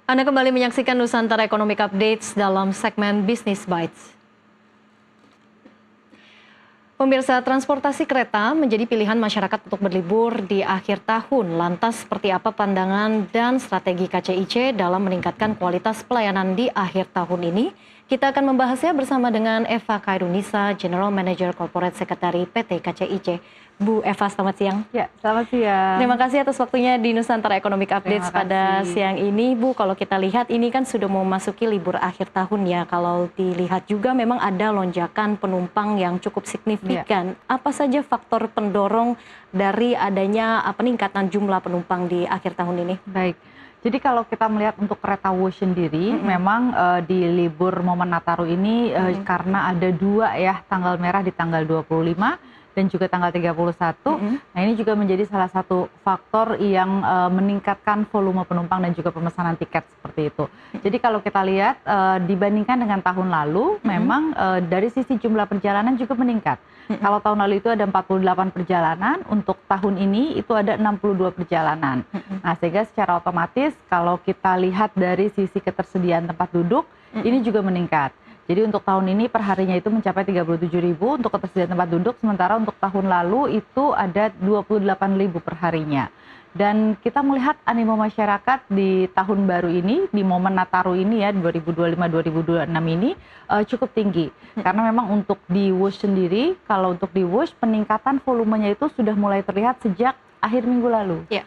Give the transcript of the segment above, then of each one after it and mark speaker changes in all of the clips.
Speaker 1: Anda kembali menyaksikan Nusantara Economic Updates dalam segmen Business Bites. Pemirsa, transportasi kereta menjadi pilihan masyarakat untuk berlibur di akhir tahun. Lantas seperti apa pandangan dan strategi KCIC dalam meningkatkan kualitas pelayanan di akhir tahun ini? Kita akan membahasnya bersama dengan Eva Khairunisa, General Manager Corporate Secretary PT KCIC. Bu Eva, selamat siang.
Speaker 2: Ya, selamat siang.
Speaker 1: Terima kasih atas waktunya di Nusantara Economic Updates pada siang ini. Bu, kalau kita lihat ini kan sudah mau memasuki libur akhir tahun ya. Kalau dilihat juga memang ada lonjakan penumpang yang cukup signifikan. Ya. Apa saja faktor pendorong dari adanya peningkatan jumlah penumpang di akhir tahun ini?
Speaker 2: Baik. Jadi kalau kita melihat untuk kereta Wush sendiri, memang di libur momen Nataru ini karena ada dua ya, tanggal merah di tanggal 25 dan juga tanggal 31. Nah, ini juga menjadi salah satu faktor yang meningkatkan volume penumpang dan juga pemesanan tiket seperti itu. Jadi kalau kita lihat dibandingkan dengan tahun lalu, memang dari sisi jumlah perjalanan juga meningkat. Kalau tahun lalu itu ada 48 perjalanan, untuk tahun ini itu ada 62 perjalanan. Nah, sehingga secara otomatis kalau kita lihat dari sisi ketersediaan tempat duduk, ini juga meningkat. Jadi untuk tahun ini perharinya itu mencapai 37.000 untuk ketersediaan tempat duduk, sementara untuk tahun lalu itu ada 28.000 perharinya. Dan kita melihat animo masyarakat di tahun baru ini, di momen Nataru ini ya, 2025-2026 ini cukup tinggi. Karena memang untuk di Wush sendiri, kalau untuk di Wush peningkatan volumenya itu sudah mulai terlihat sejak akhir minggu lalu.
Speaker 1: Ya.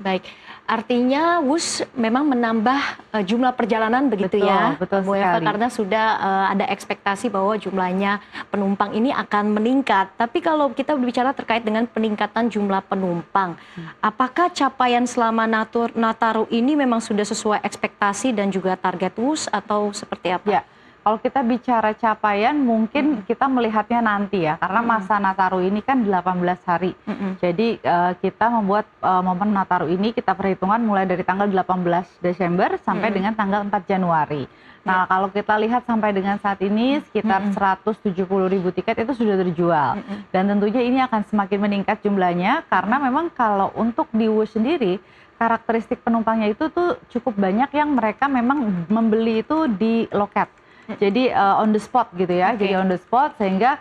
Speaker 1: Baik, artinya Wush memang menambah jumlah perjalanan begitu ya,
Speaker 2: betul
Speaker 1: Bu Eva, karena sudah ada ekspektasi bahwa jumlahnya penumpang ini akan meningkat. Tapi kalau kita berbicara terkait dengan peningkatan jumlah penumpang, apakah capaian selama Nataru ini memang sudah sesuai ekspektasi dan juga target Wush atau seperti apa?
Speaker 2: Ya. Kalau kita bicara capaian, mungkin kita melihatnya nanti ya, karena masa Nataru ini kan 18 hari. Jadi kita membuat momen Nataru ini, kita perhitungan mulai dari tanggal 18 Desember sampai dengan tanggal 4 Januari. Nah, kalau kita lihat sampai dengan saat ini sekitar 170.000 tiket itu sudah terjual. Dan tentunya ini akan semakin meningkat jumlahnya, karena memang kalau untuk di Wush sendiri, karakteristik penumpangnya itu tuh cukup banyak yang mereka memang membeli itu di loket. Jadi on the spot gitu ya, jadi on the spot, sehingga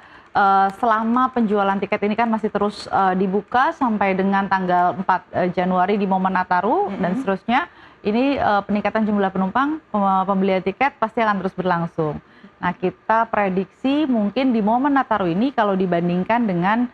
Speaker 2: selama penjualan tiket ini kan masih terus dibuka sampai dengan tanggal 4 Januari di momen Nataru dan seterusnya, ini peningkatan jumlah penumpang, pembelian tiket pasti akan terus berlangsung. Nah, kita prediksi mungkin di momen Nataru ini kalau dibandingkan dengan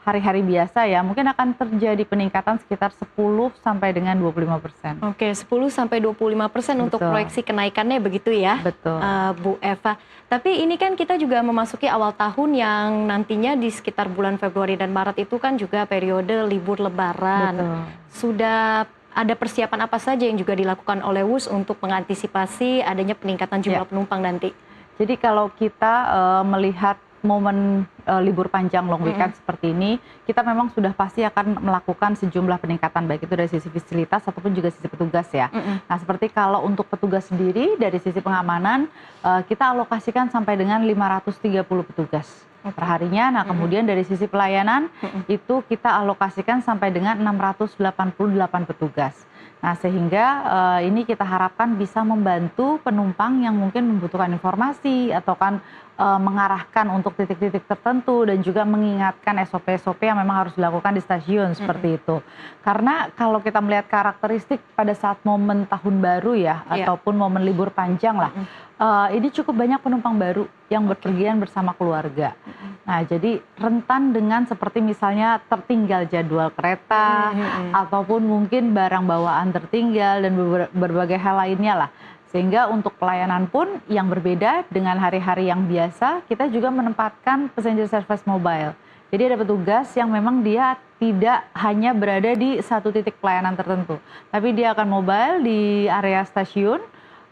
Speaker 2: hari-hari biasa ya, mungkin akan terjadi peningkatan sekitar 10 sampai dengan 25%.
Speaker 1: Oke, 10 sampai 25% untuk proyeksi kenaikannya begitu ya,
Speaker 2: betul.
Speaker 1: Bu Eva. Tapi ini kan kita juga memasuki awal tahun yang nantinya di sekitar bulan Februari dan Maret itu kan juga periode libur Lebaran.
Speaker 2: Betul.
Speaker 1: Sudah ada persiapan apa saja yang juga dilakukan oleh Wush untuk mengantisipasi adanya peningkatan jumlah penumpang nanti?
Speaker 2: Jadi kalau kita melihat momen libur panjang long weekend seperti ini, kita memang sudah pasti akan melakukan sejumlah peningkatan, baik itu dari sisi fasilitas ataupun juga sisi petugas ya. Nah, seperti kalau untuk petugas sendiri dari sisi pengamanan, kita alokasikan sampai dengan 530 petugas perharinya. Nah, kemudian dari sisi pelayanan itu kita alokasikan sampai dengan 688 petugas. Nah, sehingga ini kita harapkan bisa membantu penumpang yang mungkin membutuhkan informasi atau kan mengarahkan untuk titik-titik tertentu dan juga mengingatkan SOP-SOP yang memang harus dilakukan di stasiun seperti itu. Karena kalau kita melihat karakteristik pada saat momen tahun baru ya, ataupun momen libur panjang lah, ini cukup banyak penumpang baru yang berpergian bersama keluarga. Nah, jadi rentan dengan seperti misalnya tertinggal jadwal kereta, ataupun mungkin barang bawaan tertinggal dan berbagai hal lainnya lah. Sehingga untuk pelayanan pun yang berbeda dengan hari-hari yang biasa, kita juga menempatkan passenger service mobile. Jadi ada petugas yang memang dia tidak hanya berada di satu titik pelayanan tertentu, tapi dia akan mobile di area stasiun.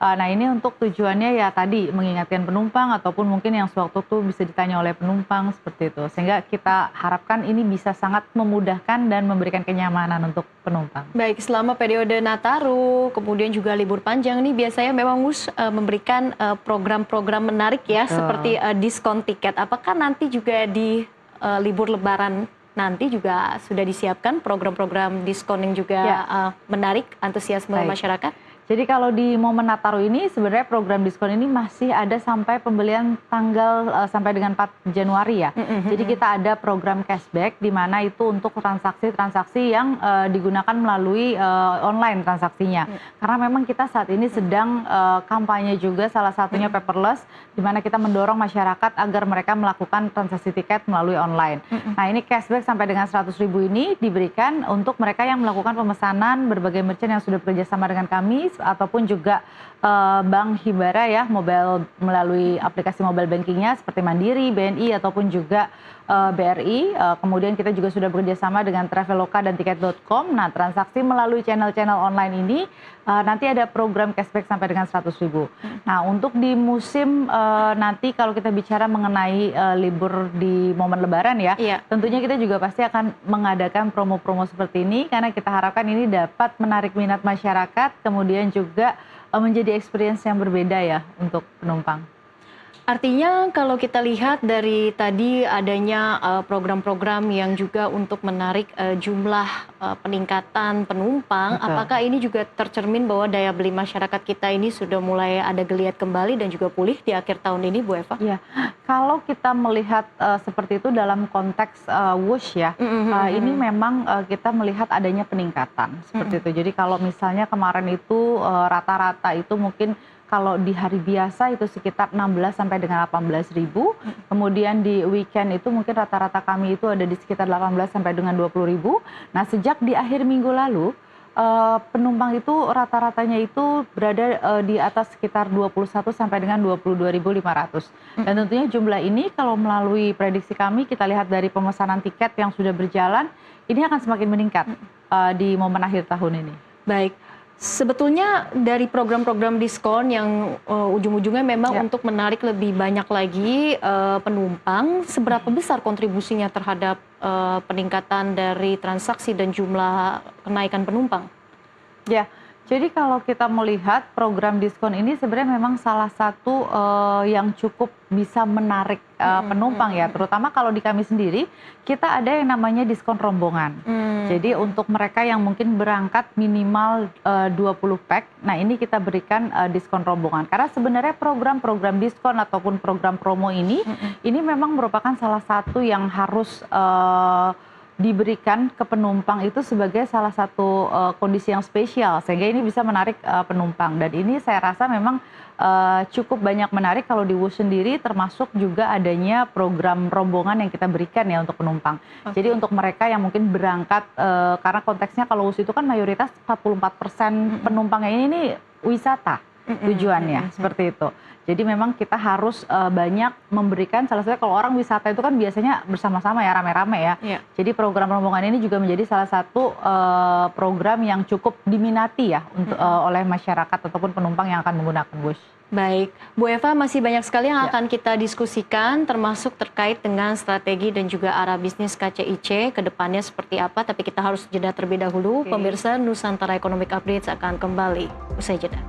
Speaker 2: Nah, ini untuk tujuannya ya tadi mengingatkan penumpang ataupun mungkin yang sewaktu itu bisa ditanya oleh penumpang seperti itu. Sehingga kita harapkan ini bisa sangat memudahkan dan memberikan kenyamanan untuk penumpang.
Speaker 1: Baik, selama periode Nataru, kemudian juga libur panjang ini biasanya memang Wush memberikan program-program menarik ya, seperti diskon tiket. Apakah nanti juga di libur Lebaran nanti juga sudah disiapkan program-program diskon yang juga menarik antusiasme masyarakat?
Speaker 2: Jadi kalau di momen Nataru ini sebenarnya program diskon ini masih ada sampai pembelian tanggal sampai dengan 4 Januari ya. Jadi kita ada program cashback di mana itu untuk transaksi-transaksi yang digunakan melalui online transaksinya. Karena memang kita saat ini sedang kampanye juga salah satunya paperless di mana kita mendorong masyarakat agar mereka melakukan transaksi tiket melalui online. Nah, ini cashback sampai dengan 100.000 ini diberikan untuk mereka yang melakukan pemesanan berbagai merchant yang sudah bekerja sama dengan kami ataupun juga Bank Himbara ya, melalui aplikasi mobile bankingnya seperti Mandiri, BNI ataupun juga BRI. Kemudian kita juga sudah bekerja sama dengan Traveloka dan Tiket.com. Nah, transaksi melalui channel-channel online ini nanti ada program cashback sampai dengan 100.000. Nah, untuk di musim nanti kalau kita bicara mengenai libur di momen Lebaran ya, tentunya kita juga pasti akan mengadakan promo-promo seperti ini karena kita harapkan ini dapat menarik minat masyarakat, kemudian juga menjadi experience yang berbeda ya untuk penumpang.
Speaker 1: Artinya kalau kita lihat dari tadi adanya program-program yang juga untuk menarik jumlah peningkatan penumpang,
Speaker 2: Betul.
Speaker 1: apakah ini juga tercermin bahwa daya beli masyarakat kita ini sudah mulai ada geliat kembali dan juga pulih di akhir tahun ini, Bu Eva?
Speaker 2: Ya, kalau kita melihat seperti itu dalam konteks Wush ya, ini memang kita melihat adanya peningkatan seperti itu. Jadi kalau misalnya kemarin itu rata-rata itu mungkin kalau di hari biasa itu sekitar 16 sampai dengan 18.000, kemudian di weekend itu mungkin rata-rata kami itu ada di sekitar 18 sampai dengan 20.000. Nah, sejak di akhir minggu lalu penumpang itu rata-ratanya itu berada di atas sekitar 21 sampai dengan 22.500. Dan tentunya jumlah ini kalau melalui prediksi kami kita lihat dari pemesanan tiket yang sudah berjalan, ini akan semakin meningkat di momen akhir tahun ini.
Speaker 1: Baik. Sebetulnya dari program-program diskon yang ujung-ujungnya memang untuk menarik lebih banyak lagi penumpang, seberapa besar kontribusinya terhadap peningkatan dari transaksi dan jumlah kenaikan penumpang?
Speaker 2: Ya, jadi kalau kita melihat program diskon ini sebenarnya memang salah satu yang cukup bisa menarik penumpang ya, terutama kalau di kami sendiri kita ada yang namanya diskon rombongan. Jadi untuk mereka yang mungkin berangkat minimal 20 pack, nah ini kita berikan diskon rombongan. Karena sebenarnya program-program diskon ataupun program promo ini memang merupakan salah satu yang harus diberikan ke penumpang itu sebagai salah satu kondisi yang spesial sehingga ini bisa menarik penumpang. Dan ini saya rasa memang cukup banyak menarik kalau di Wush sendiri, termasuk juga adanya program rombongan yang kita berikan ya untuk penumpang. Jadi untuk mereka yang mungkin berangkat karena konteksnya kalau Wush itu kan mayoritas 44% penumpangnya ini wisata tujuannya seperti itu. Jadi memang kita harus banyak memberikan, salah satunya kalau orang wisata itu kan biasanya bersama-sama ya, rame-rame ya. Jadi program rombongan ini juga menjadi salah satu program yang cukup diminati ya untuk oleh masyarakat ataupun penumpang yang akan menggunakan Wush.
Speaker 1: Baik, Bu Eva, masih banyak sekali yang akan kita diskusikan, termasuk terkait dengan strategi dan juga arah bisnis KCIC ke depannya seperti apa, tapi kita harus jeda terlebih dahulu. Pemirsa, Nusantara Economic Updates akan kembali usai jeda.